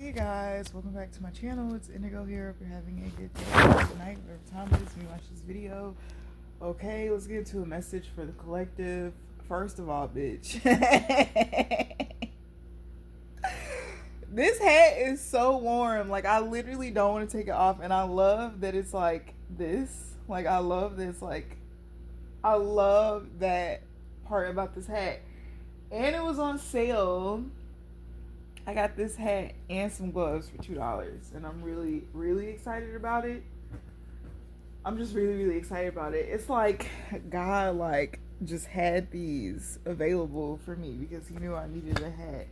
Hey guys, welcome back to my channel. It's Indigo here. Hope you're having a good day, good night, whatever time it is when you watch this video. Okay, let's get to a message for the collective. First of all, bitch. This hat is so warm. Like, I literally don't want to take it off. And I love that it's like this. Like, I love this. Like, I love that part about this hat. And it was on sale. I got this hat and some gloves for $2, and I'm really, really excited about it. I'm just really, really excited about it. It's like God, like, just had these available for me because he knew I needed a hat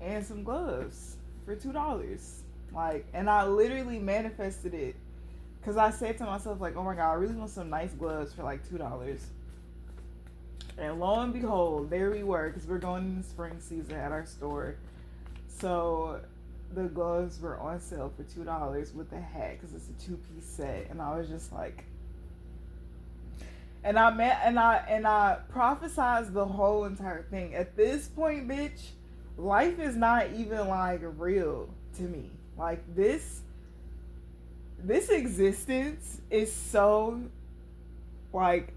and some gloves for $2. Like, and I literally manifested it because I said to myself, like, oh my God, I really want some nice gloves for like $2. And lo and behold, there we were, because we're going in the spring season at our store. So the gloves were on sale for $2 with the hat, because it's a 2-piece set. And I was just like, and I prophesized the whole entire thing. At this point, bitch, life is not even like real to me. Like this existence is so like,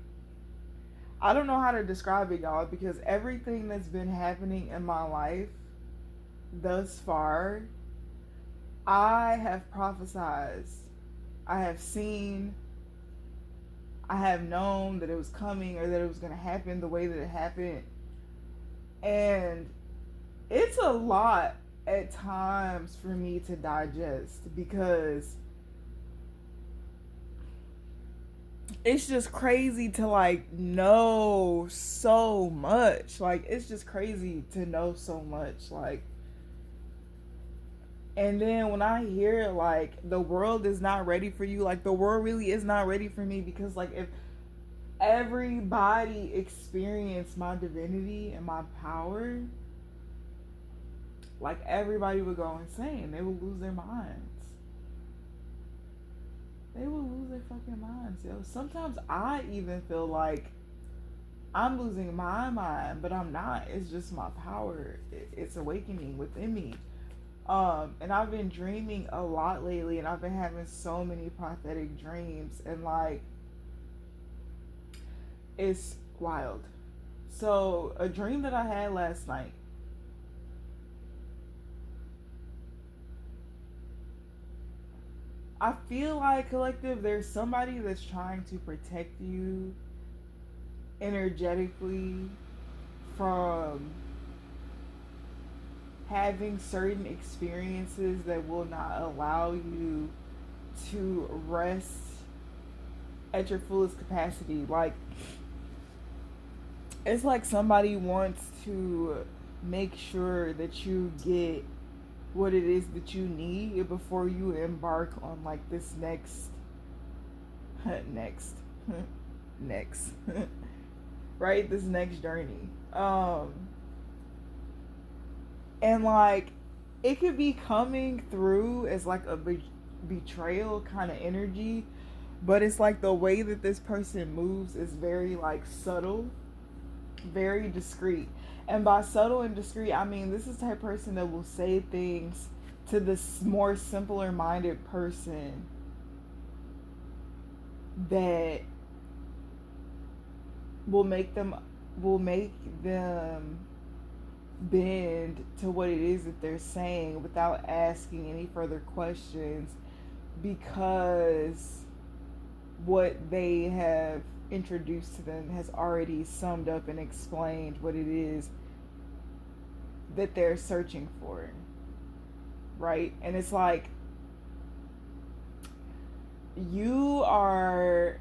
I don't know how to describe it, y'all, because everything that's been happening in my life thus far, I have prophesied, I have seen, I have known that it was coming or that it was going to happen the way that it happened. And it's a lot at times for me to digest because it's just crazy to like know so much. Like, it's just crazy to know so much. Like, and then when I hear like the world is not ready for you, like the world really is not ready for me, because like if everybody experienced my divinity and my power, like everybody would go insane. They would lose their minds. They will lose their fucking minds, yo. Sometimes I even feel like I'm losing my mind, but I'm not. It's just my power. It's awakening within me. And I've been dreaming a lot lately, and I've been having so many prophetic dreams, and like, it's wild. So, a dream that I had last night. I feel like, collective, there's somebody that's trying to protect you energetically from having certain experiences that will not allow you to rest at your fullest capacity. Like, it's like somebody wants to make sure that you get what it is that you need before you embark on like this next next right, this next journey. And like, it could be coming through as like a betrayal kind of energy, but it's like the way that this person moves is very like subtle, very discreet. And by subtle and discreet, I mean this is the type of person that will say things to this more simpler minded person that will make them bend to what it is that they're saying without asking any further questions, because what they have introduced to them has already summed up and explained what it is that they're searching for, right? And it's like, you are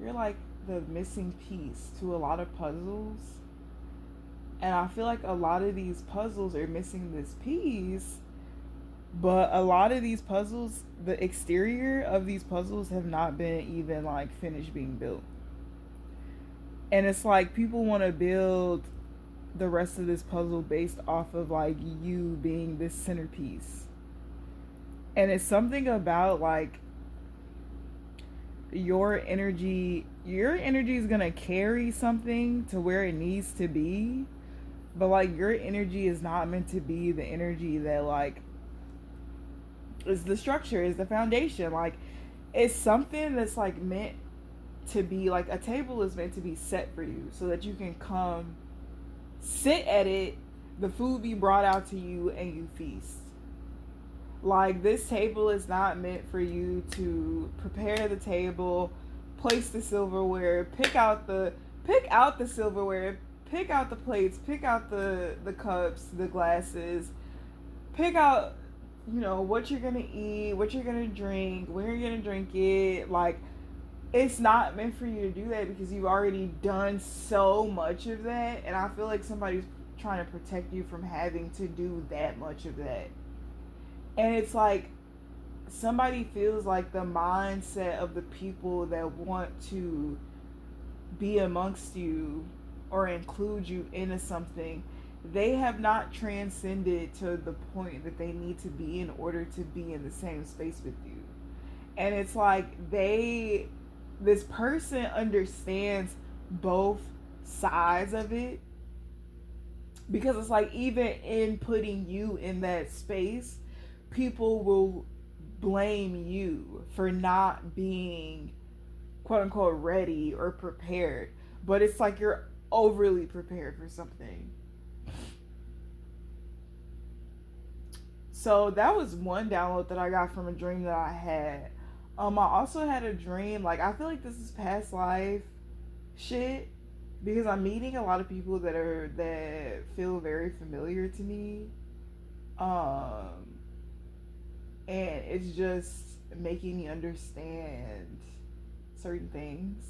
you're like the missing piece to a lot of puzzles. And I feel like a lot of these puzzles are missing this piece, but a lot of these puzzles, the exterior of these puzzles have not been even like finished being built. And it's like people want to build the rest of this puzzle based off of like you being this centerpiece. And it's something about like your energy is going to carry something to where it needs to be, But like your energy is not meant to be the energy that like is the structure, is the foundation. Like it's something that's like meant to be like a table is meant to be set for you so that you can come sit at it, the food be brought out to you and you feast. Like this table is not meant for you to prepare the table, place the silverware, pick out the silverware, pick out the plates, pick out the cups, the glasses, pick out what you're gonna eat, what you're gonna drink, when you're gonna drink it. Like it's not meant for you to do that because you've already done so much of that, and I feel like somebody's trying to protect you from having to do that much of that. And it's like somebody feels like the mindset of the people that want to be amongst you or include you into something, they have not transcended to the point that they need to be in order to be in the same space with you. And it's like this person understands both sides of it, because it's like even in putting you in that space, people will blame you for not being quote unquote ready or prepared, but it's like you're overly prepared for something. So that was one download that I got from a dream that I had. I also had a dream, like I feel like this is past life shit, because I'm meeting a lot of people that feel very familiar to me. Um and it's just making me understand certain things.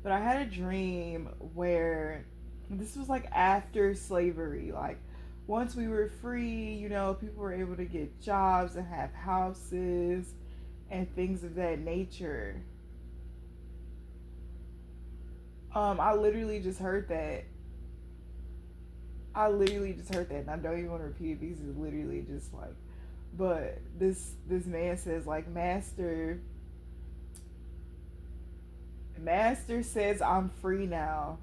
But I had a dream where this was like after slavery, like once we were free, people were able to get jobs and have houses and things of that nature. I literally just heard that. And I don't even want to repeat it because it's literally just like, but this man says like, Master says I'm free now,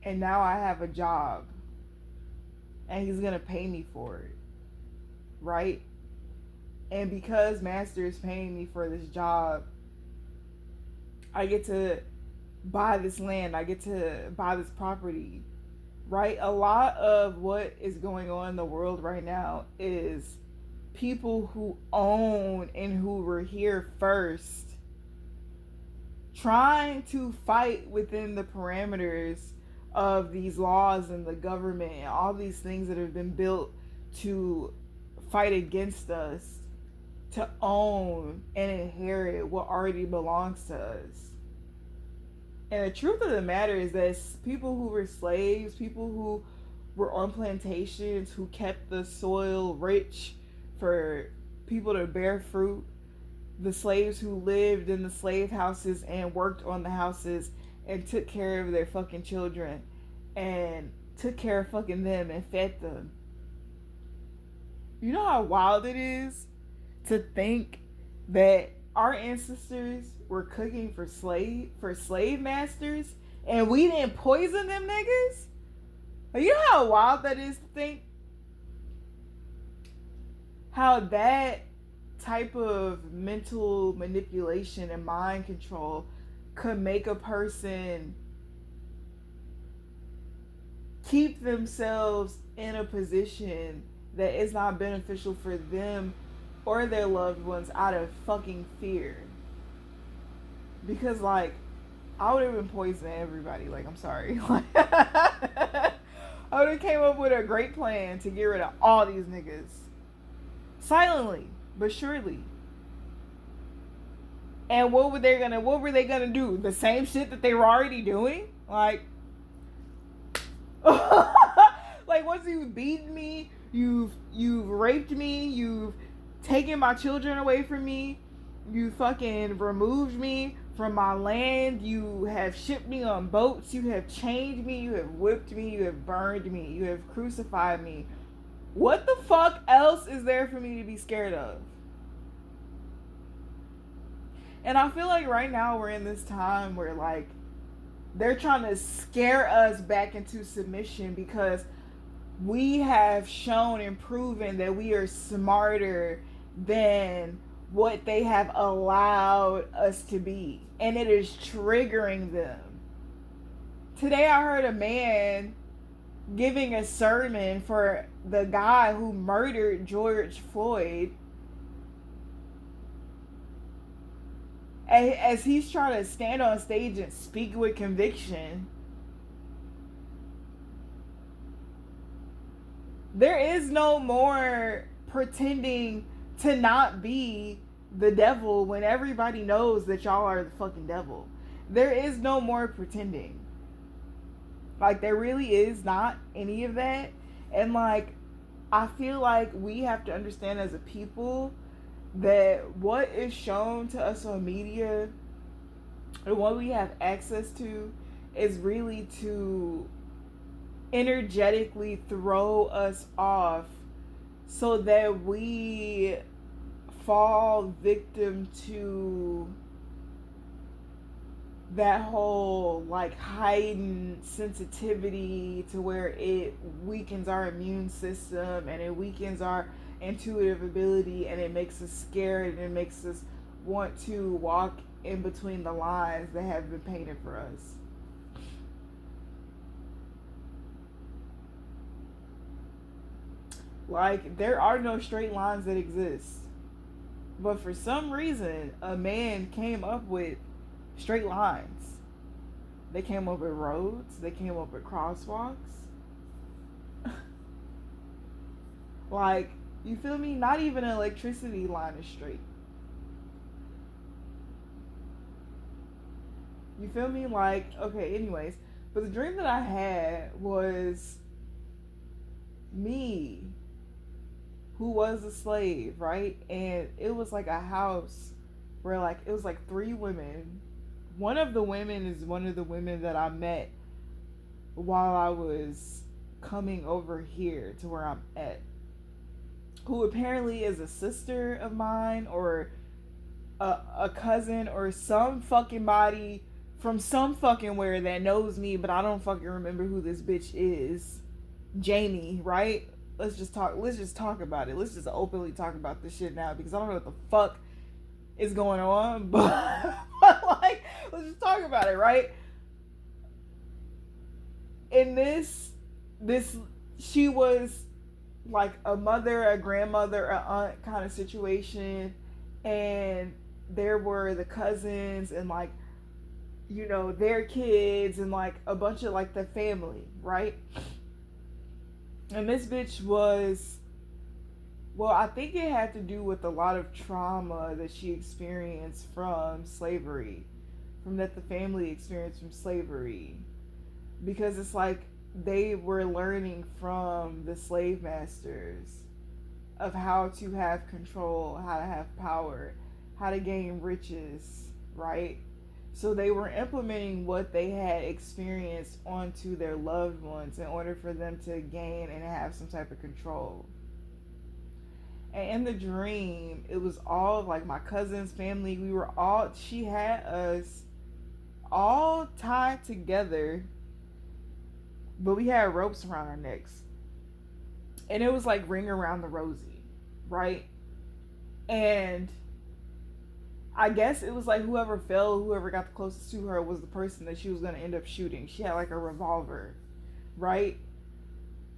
and now I have a job, and he's gonna pay me for it, right? And because Master is paying me for this job, I get to buy this land, I get to buy this property, right? A lot of what is going on in the world right now is people who own and who were here first trying to fight within the parameters of these laws and the government and all these things that have been built to fight against us, to own and inherit what already belongs to us. And the truth of the matter is that people who were slaves, people who were on plantations, who kept the soil rich for people to bear fruit, the slaves who lived in the slave houses and worked on the houses and took care of their fucking children and took care of fucking them and fed them. You know how wild it is to think that our ancestors were cooking for slave masters and we didn't poison them niggas? You know how wild that is to think? How that type of mental manipulation and mind control could make a person keep themselves in a position that is not beneficial for them or their loved ones out of fucking fear. Because like I would have been poisoning everybody. Like I'm sorry. I would have came up with a great plan to get rid of all these niggas. Silently, but surely. And what were they gonna do? The same shit that they were already doing? Like like once you've beaten me, you've raped me, you've taken my children away from me, you fucking removed me from my land, you have shipped me on boats, you have chained me, you have whipped me, you have burned me, you have crucified me. What the fuck else is there for me to be scared of? And I feel like right now we're in this time where like They're trying to scare us back into submission because we have shown and proven that we are smarter than what they have allowed us to be. And it is triggering them. Today I heard a man giving a sermon for the guy who murdered George Floyd. As he's trying to stand on stage and speak with conviction, there is no more pretending to not be the devil when everybody knows that y'all are the fucking devil. There is no more pretending. Like, there really is not any of that. And, like, I feel like we have to understand as a people that what is shown to us on media and what we have access to is really to energetically throw us off so that we fall victim to that whole like heightened sensitivity to where it weakens our immune system and it weakens our intuitive ability and it makes us scared and it makes us want to walk in between the lines that have been painted for us. Like, there are no straight lines that exist. But for some reason, a man came up with straight lines. They came up with roads. They came up with crosswalks. Like, you feel me? Not even an electricity line is straight. You feel me? Like, okay, anyways. But the dream that I had was me, who was a slave, right? And it was like a house where like it was like 3 women. One of the women is one of the women that I met while I was coming over here to where I'm at, who apparently is a sister of mine or a cousin or some fucking body from some fucking where that knows me, but I don't fucking remember who this bitch is. Jamie, right? Let's just talk about it. Let's just openly talk about this shit now because I don't know what the fuck is going on, but like, let's just talk about it, right? In this, she was like a mother, a grandmother, a aunt kind of situation, and there were the cousins and like, you know, their kids and like a bunch of like the family, right? And this bitch was, well, I think it had to do with a lot of trauma that she experienced from slavery, from that the family experienced from slavery. Because it's like they were learning from the slave masters of how to have control, how to have power, how to gain riches, right? So they were implementing what they had experienced onto their loved ones in order for them to gain and have some type of control. And in the dream, it was all like my cousin's family. We were all, she had us all tied together, but we had ropes around our necks. And it was like Ring Around the Rosie, right? And I guess it was like whoever got the closest to her was the person that she was going to end up shooting. She had like a revolver, right?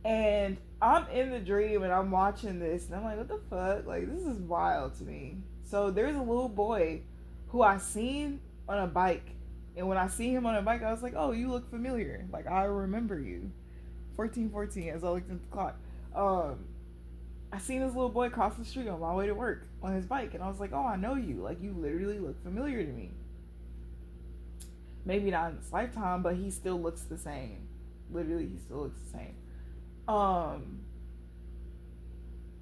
And I'm in the dream and I'm watching this and I'm like, what the fuck? Like, this is wild to me. So there's a little boy who I seen on a bike. And when I see him on a bike, I was like, oh, you look familiar. Like, I remember you. 1414 as I looked at the clock. I seen this little boy cross the street on my way to work on his bike, and I was like, oh, I know you. Like, you literally look familiar to me. Maybe not in this lifetime, but he still looks the same. Literally, he still looks the same.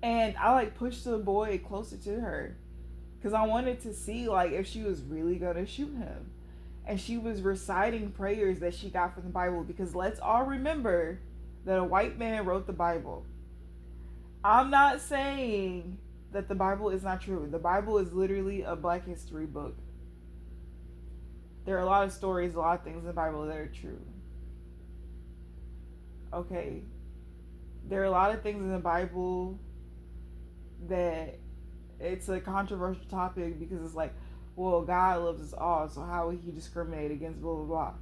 And I, like, pushed the boy closer to her because I wanted to see, like, if she was really going to shoot him. And she was reciting prayers that she got from the Bible because let's all remember that a white man wrote the Bible. I'm not saying that the Bible is not true. The Bible is literally a Black history book. There are a lot of stories, a lot of things in the Bible that are true. Okay. There are a lot of things in the Bible that it's a controversial topic because it's like, well, God loves us all, so how would he discriminate against blah, blah, blah.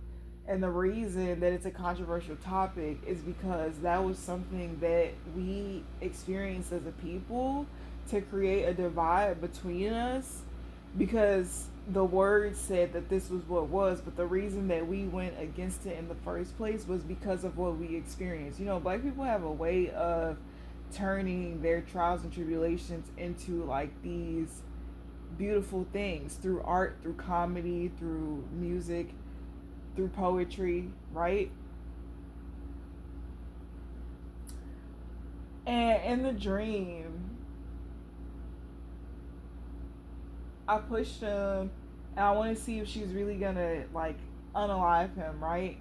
And the reason that it's a controversial topic is because that was something that we experienced as a people to create a divide between us, because the word said that this was what was, but the reason that we went against it in the first place was because of what we experienced. You know, black people have a way of turning their trials and tribulations into like these beautiful things through art, through comedy, through music, through poetry, right? And in the dream, I pushed him and I want to see if she's really gonna like unalive him, right?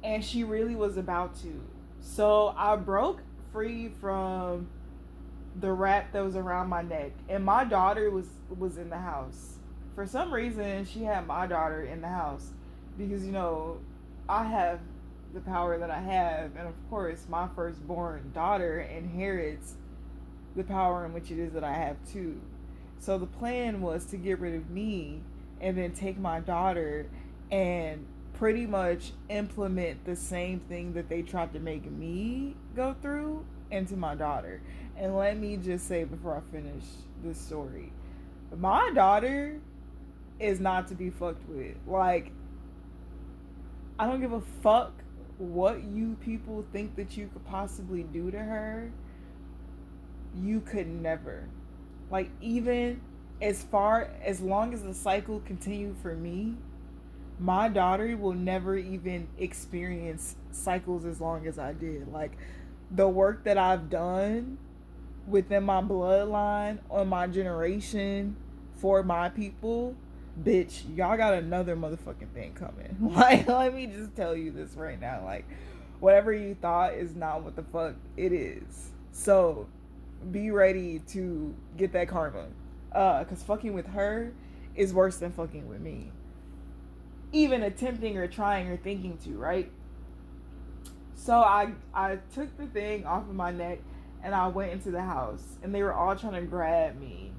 And she really was about to. So I broke free from the wrap that was around my neck, and my daughter was in the house. For some reason, she had my daughter in the house because you know I have the power that I have, and of course, my firstborn daughter inherits the power in which it is that I have too. So the plan was to get rid of me and then take my daughter and pretty much implement the same thing that they tried to make me go through into my daughter. And let me just say before I finish this story, my daughter is not to be fucked with. Like, I don't give a fuck what you people think that you could possibly do to her. You could never. Like, even as long as the cycle continued for me, my daughter will never even experience cycles as long as I did. Like, the work that I've done within my bloodline, on my generation, for my people, bitch, y'all got another motherfucking thing coming. Like, let me just tell you this right now. Like, whatever you thought is not what the fuck it is. So, be ready to get that karma. Because fucking with her is worse than fucking with me. Even attempting or trying or thinking to, right? So I took the thing off of my neck and I went into the house and they were all trying to grab me.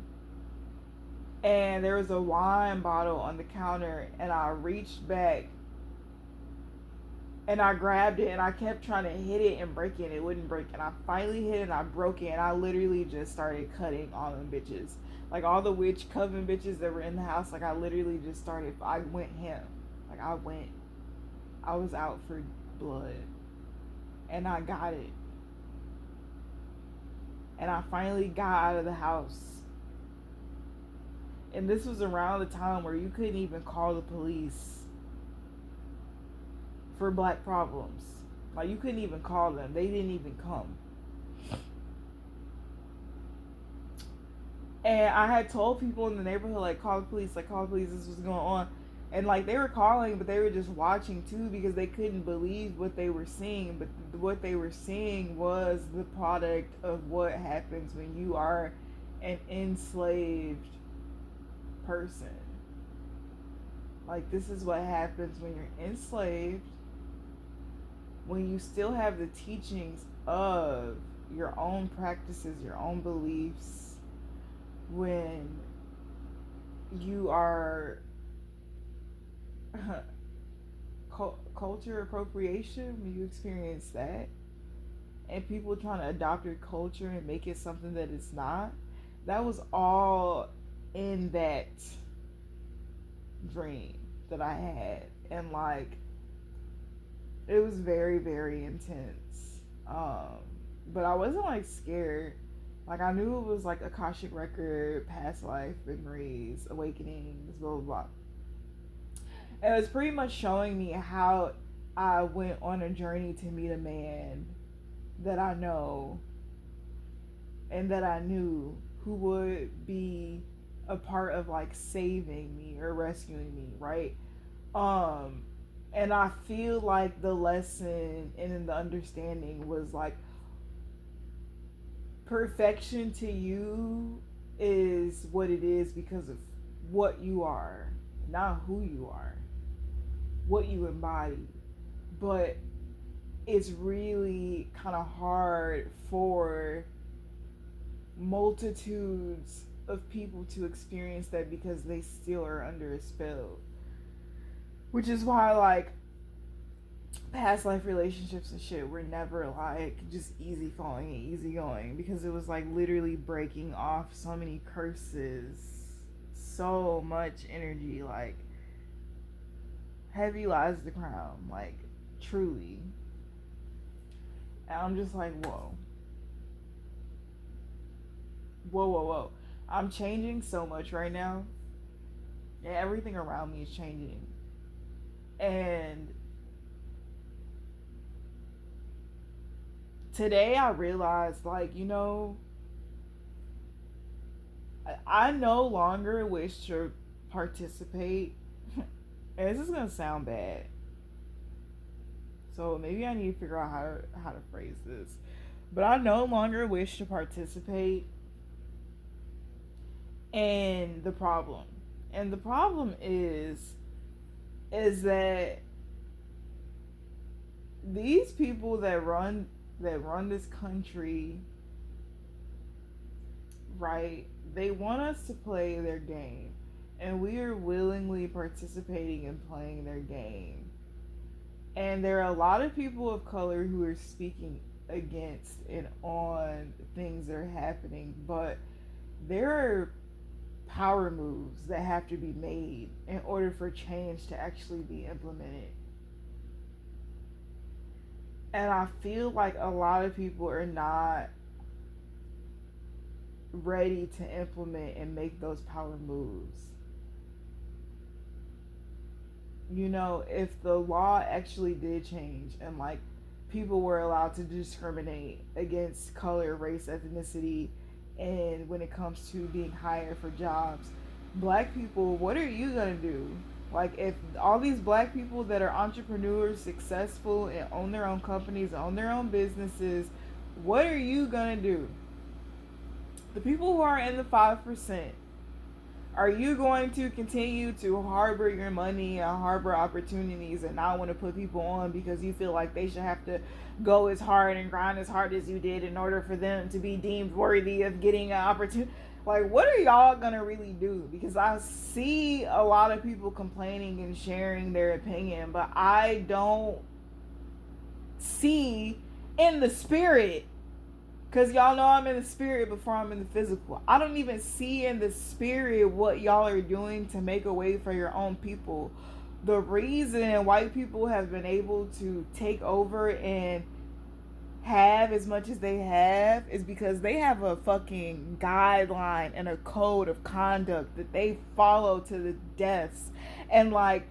And there was a wine bottle on the counter and I reached back and I grabbed it and I kept trying to hit it and break it and it wouldn't break. And I finally hit it and I broke it and I literally just started cutting all them bitches. Like all the witch coven bitches that were in the house, like I literally just started, I went ham. Like I was out for blood. And I got it. And I finally got out of the house. And this was around the time where you couldn't even call the police for black problems. Like, you couldn't even call them. They didn't even come. And I had told people in the neighborhood, like, call the police, this was going on. And, like, they were calling, but they were just watching, too, because they couldn't believe what they were seeing. But what they were seeing was the product of what happens when you are an enslaved person. Like, this is what happens when you're enslaved, when you still have the teachings of your own practices, your own beliefs, when you are culture appropriation, when you experience that, and people trying to adopt your culture and make it something that it's not. That was all in that dream that I had, and like it was very, very intense. But I wasn't like scared. Like I knew it was like Akashic record, past life memories, awakenings, blah blah blah. And it was pretty much showing me how I went on a journey to meet a man that I know and that I knew who would be a part of like saving me or rescuing me, right? And I feel like the lesson and the understanding was like, perfection to you is what it is because of what you are, not who you are. what you embody. But it's really kind of hard for multitudes of people to experience that because they still are under a spell. Which is why, like, past life relationships and shit were never like just easy falling and easy going, because it was like literally breaking off so many curses, so much energy, like heavy lies the crown, like truly. And I'm just like, whoa. I'm changing so much right now, and everything around me is changing. And today I realized, like, I no longer wish to participate. And this is gonna sound bad, so maybe I need to figure out how to phrase this. But I no longer wish to participate in the problem. And the problem is that these people that run this country, right? They want us to play their game, and we are willingly participating in playing their game. And there are a lot of people of color who are speaking against and on things that are happening, but there are power moves that have to be made in order for change to actually be implemented. And I feel like a lot of people are not ready to implement and make those power moves. If the law actually did change and like people were allowed to discriminate against color, race, ethnicity, and when it comes to being hired for jobs, black people, what are you gonna do? Like, if all these black people that are entrepreneurs, successful, and own their own companies, own their own businesses, what are you gonna do? The people who are in the 5%, are you going to continue to harbor your money and harbor opportunities and not want to put people on because you feel like they should have to go as hard and grind as hard as you did in order for them to be deemed worthy of getting an opportunity? Like, what are y'all gonna really do? Because I see a lot of people complaining and sharing their opinion, but I don't see in the spirit. Because y'all know I'm in the spirit before I'm in the physical. I don't even see in the spirit what y'all are doing to make a way for your own people. The reason white people have been able to take over and have as much as they have is because they have a fucking guideline and a code of conduct that they follow to the deaths. And like,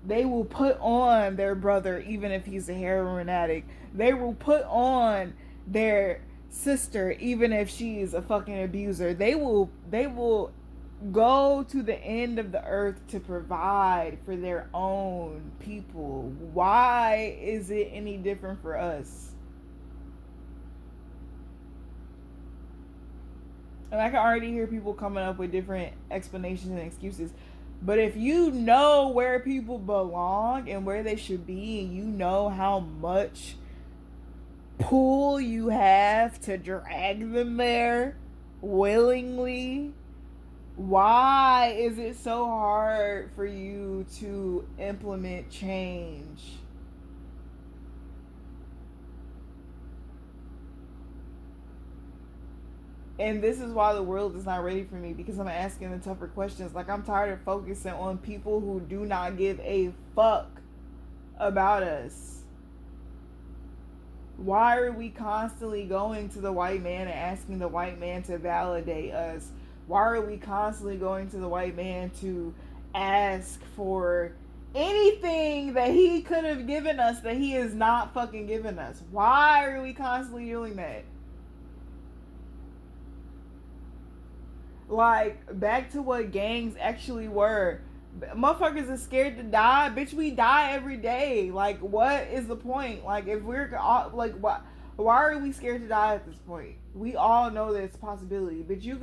they will put on their brother even if he's a heroin addict. They will put on their sister even if she is a fucking abuser. They will go to the end of the earth to provide for their own people. Why is it any different for us? And I can already hear people coming up with different explanations and excuses. But if you know where people belong and where they should be, and you know how much pull you have to drag them there willingly, why is it so hard for you to implement change? And this is why the world is not ready for me, because I'm asking the tougher questions. Like, I'm tired of focusing on people who do not give a fuck about us. Why are we constantly going to the white man and asking the white man to validate us? Why are we constantly going to the white man to ask for anything that he could have given us that he is not fucking giving us? Why are we constantly doing that? Like, back to what gangs actually were. Motherfuckers are scared to die. Bitch, we die every day. Like, what is the point? Like, if we're all, like, why are we scared to die at this point? We all know that it's a possibility, but you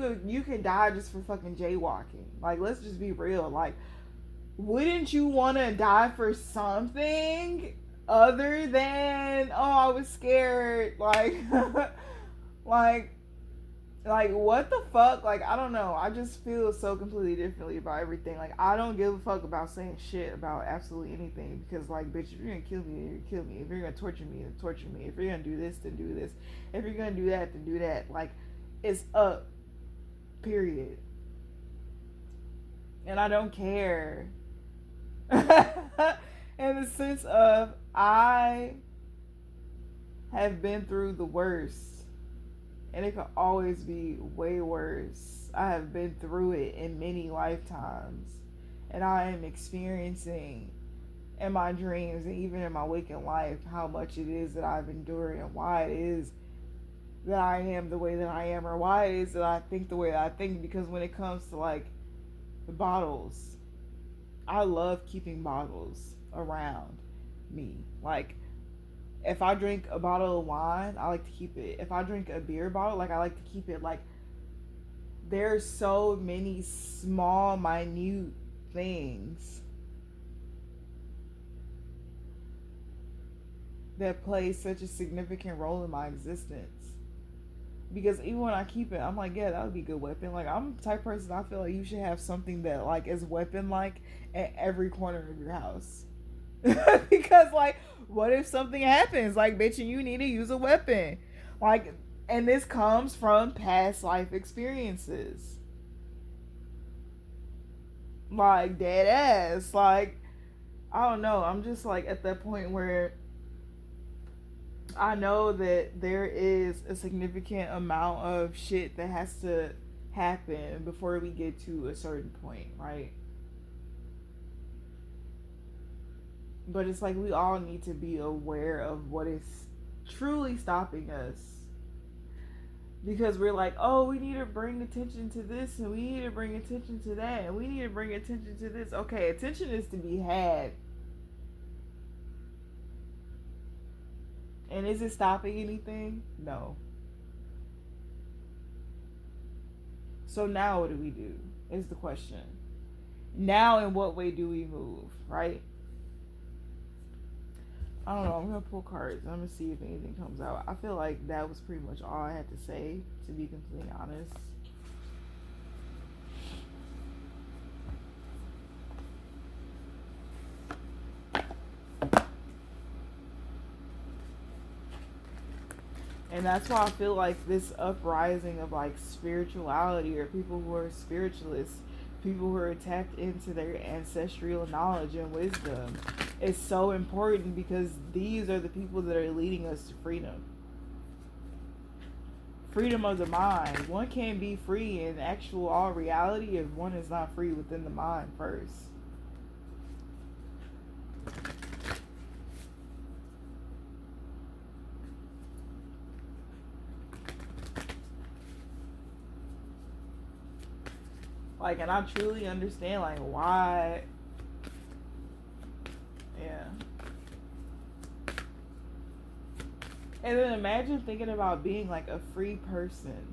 could die just for fucking jaywalking. Like, let's just be real. Like, wouldn't you want to die for something other than, oh, I was scared? Like, like, what the fuck? Like, I don't know. I just feel so completely differently about everything. Like, I don't give a fuck about saying shit about absolutely anything because, like, bitch, if you're gonna kill me, you kill me. If you're gonna torture me, then torture me. If you're gonna do this, then do this. If you're gonna do that, then do that. Like, it's up. Period. And I don't care. In the sense of, I have been through the worst. And it could always be way worse. I have been through it in many lifetimes. And I am experiencing in my dreams and even in my waking life how much it is that I've endured and why it is that I am the way that I am, or why it is that I think the way that I think. Because when it comes to like the bottles, I love keeping bottles around me. Like, if I drink a bottle of wine, I like to keep it. If I drink a beer bottle, like, I like to keep it. Like, there's so many small, minute things that play such a significant role in my existence. Because even when I keep it, I'm like, yeah, that would be a good weapon. Like, I'm the type of person, I feel like you should have something that, like, is weapon-like at every corner of your house. Because, like, what if something happens? Like, bitch, and you need to use a weapon. Like, and this comes from past life experiences. Like, dead ass. Like, I don't know. I'm just, like, at that point where I know that there is a significant amount of shit that has to happen before we get to a certain point, right? But it's like we all need to be aware of what is truly stopping us. Because we're like, oh, we need to bring attention to this, and we need to bring attention to that, and we need to bring attention to this. Okay, attention is to be had. And is it stopping anything? No. So now what do we do? Is the question. Now in what way do we move, right? I don't know. I'm going to pull cards. I'm going to see if anything comes out. I feel like that was pretty much all I had to say, to be completely honest. And that's why I feel like this uprising of like spirituality, or people who are spiritualists, people who are tapped into their ancestral knowledge and wisdom, is so important, because these are the people that are leading us to freedom. Freedom of the mind. One can't be free in actual all reality if one is not free within the mind first. Like, and I truly understand, like, why. Yeah. And then imagine thinking about being, like, a free person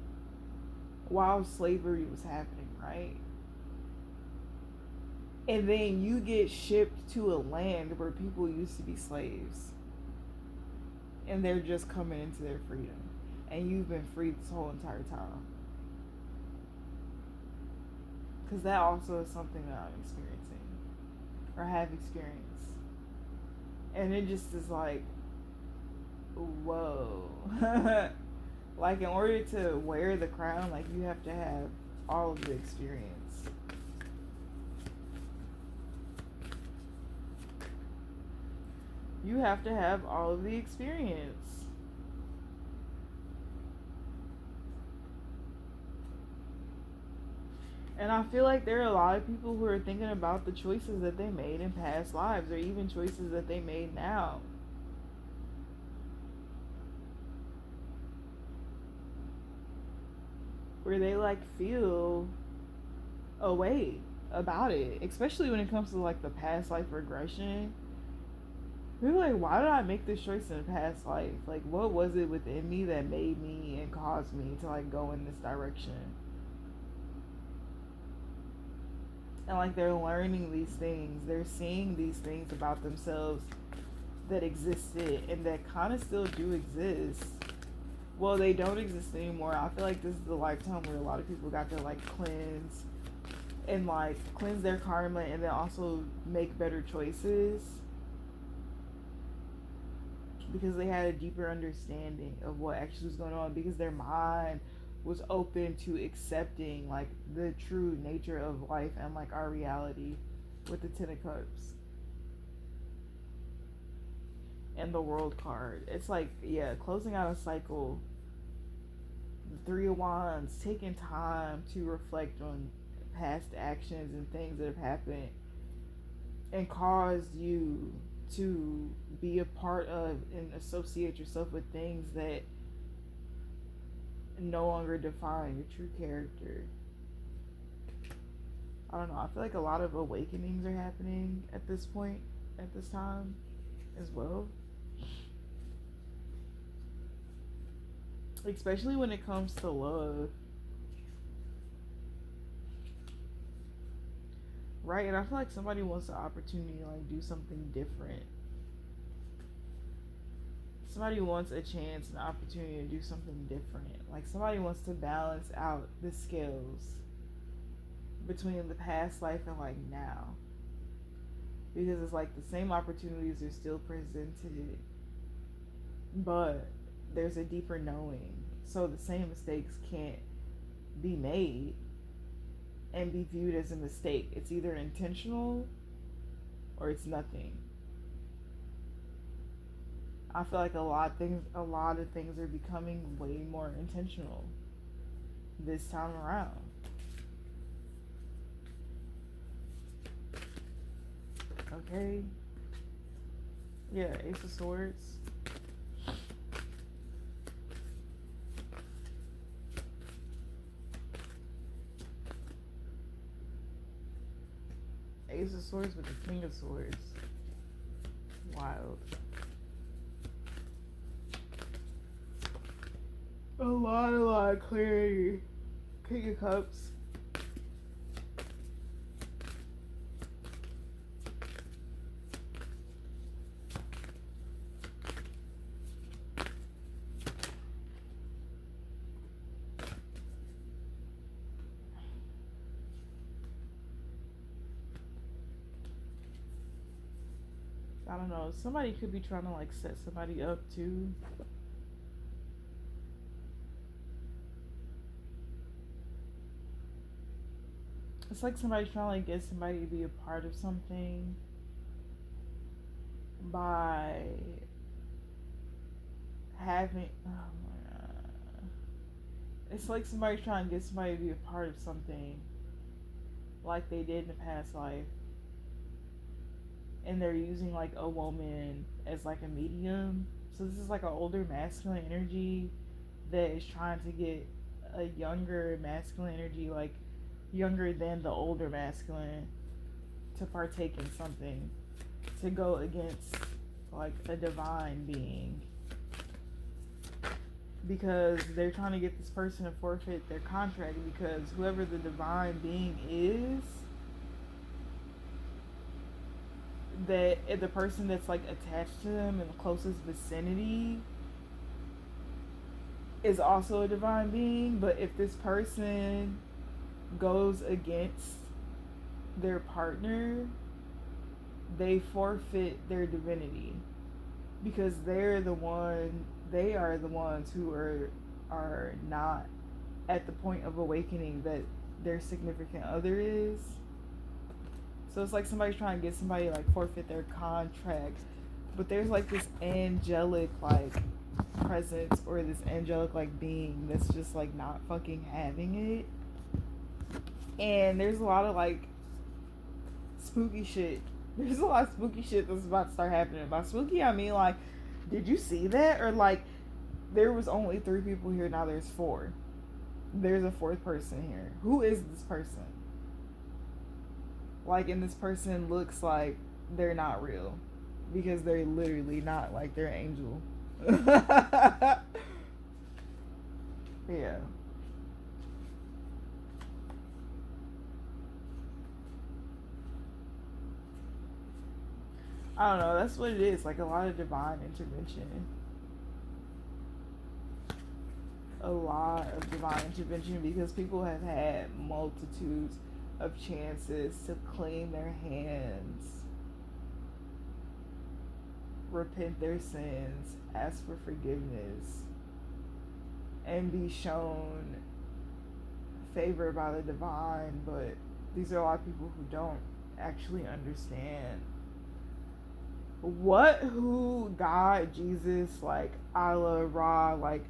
while slavery was happening, right? And then you get shipped to a land where people used to be slaves. And they're just coming into their freedom. And you've been free this whole entire time. Because that also is something that I'm experiencing, or have experienced. And it just is like, whoa. Like, in order to wear the crown, like, you have to have all of the experience. You have to have all of the experience. And I feel like there are a lot of people who are thinking about the choices that they made in past lives, or even choices that they made now. Where they, like, feel a way about it. Especially when it comes to, like, the past life regression. They're like, why did I make this choice in a past life? Like, what was it within me that made me and caused me to, like, go in this direction? And like they're learning these things, they're seeing these things about themselves that existed and that kind of still do exist. Well, they don't exist anymore. I feel like this is the lifetime where a lot of people got to like cleanse and like cleanse their karma and then also make better choices because they had a deeper understanding of what actually was going on, because their mind was open to accepting like the true nature of life and like our reality with the Ten of Cups and the World card. It's like, yeah, closing out a cycle. The Three of Wands, taking time to reflect on past actions and things that have happened and caused you to be a part of and associate yourself with things that no longer define your true character. I don't know. I feel like a lot of awakenings are happening at this point, at this time as well. Especially when it comes to love. Right? And I feel like somebody wants the opportunity to like do something different. Somebody wants a chance, an opportunity to do something different. Like somebody wants to balance out the scales between the past life and like now. Because it's like the same opportunities are still presented, but there's a deeper knowing. So the same mistakes can't be made and be viewed as a mistake. It's either intentional or it's nothing. I feel like a lot of things are becoming way more intentional this time around. Okay. Yeah, Ace of Swords. Ace of Swords with the King of Swords. Wild. A lot of clarity. King of Cups. I don't know. Somebody could be trying to like set somebody up too. It's like somebody's trying to like get somebody to be a part of something by having, oh my god. It's like somebody's trying to get somebody to be a part of something like they did in the past life. And they're using like a woman as like a medium. So this is like an older masculine energy that is trying to get a younger masculine energy, like younger than the older masculine, to partake in something, to go against like a divine being, because they're trying to get this person to forfeit their contract, because whoever the divine being is, that the person that's like attached to them in the closest vicinity is also a divine being. But if this person goes against their partner, they forfeit their divinity, because they are the ones who are not at the point of awakening that their significant other is. So it's like somebody's trying to get somebody to like forfeit their contract, but there's like this angelic like presence or this angelic like being that's just like not fucking having it. And there's a lot of like spooky shit. There's a lot of spooky shit that's about to start happening. By spooky, I mean like, did you see that? Or like, there was only 3 people here, now there's 4. There's a 4th person here. Who is this person? Like, and this person looks like they're not real, because they're literally not, like, they're an angel. Yeah. I don't know, that's what it is, like a lot of divine intervention. A lot of divine intervention because people have had multitudes of chances to clean their hands, repent their sins, ask for forgiveness, and be shown favor by the divine. But these are a lot of people who don't actually understand who God, Jesus, like Allah, Ra, like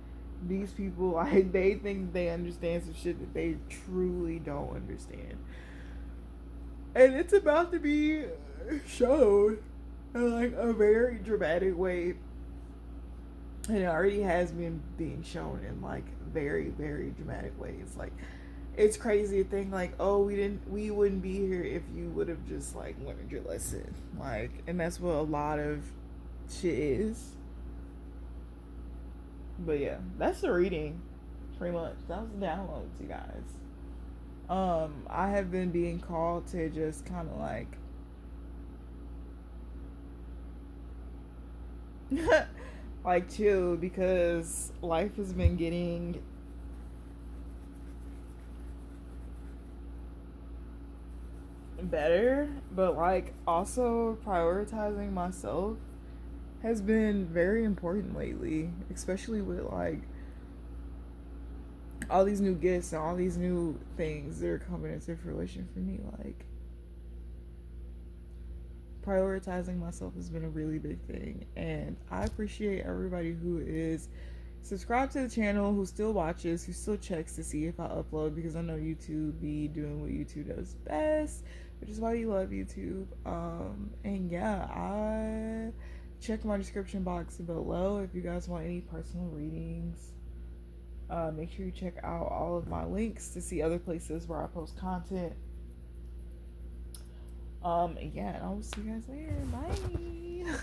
these people, like they think they understand some shit that they truly don't understand. And it's about to be shown in like a very dramatic way. And it already has been being shown in like very, very dramatic ways. Like it's crazy to think like, oh, we wouldn't be here if you would have just like learned your lesson. Like, and that's what a lot of shit is. But yeah, that's the reading, pretty much. That was the downloads, you guys. I have been being called to just kind of like like chill because life has been getting better, but like also prioritizing myself has been very important lately, especially with like all these new gifts and all these new things that are coming into fruition for me. Like prioritizing myself has been a really big thing, and I appreciate everybody who is subscribed to the channel, who still watches, who still checks to see if I upload, because I know YouTube be doing what YouTube does best, which is why you love YouTube. And yeah, I check my description box below if you guys want any personal readings. Make sure you check out all of my links to see other places where I post content. Yeah, and I will see you guys later. Bye.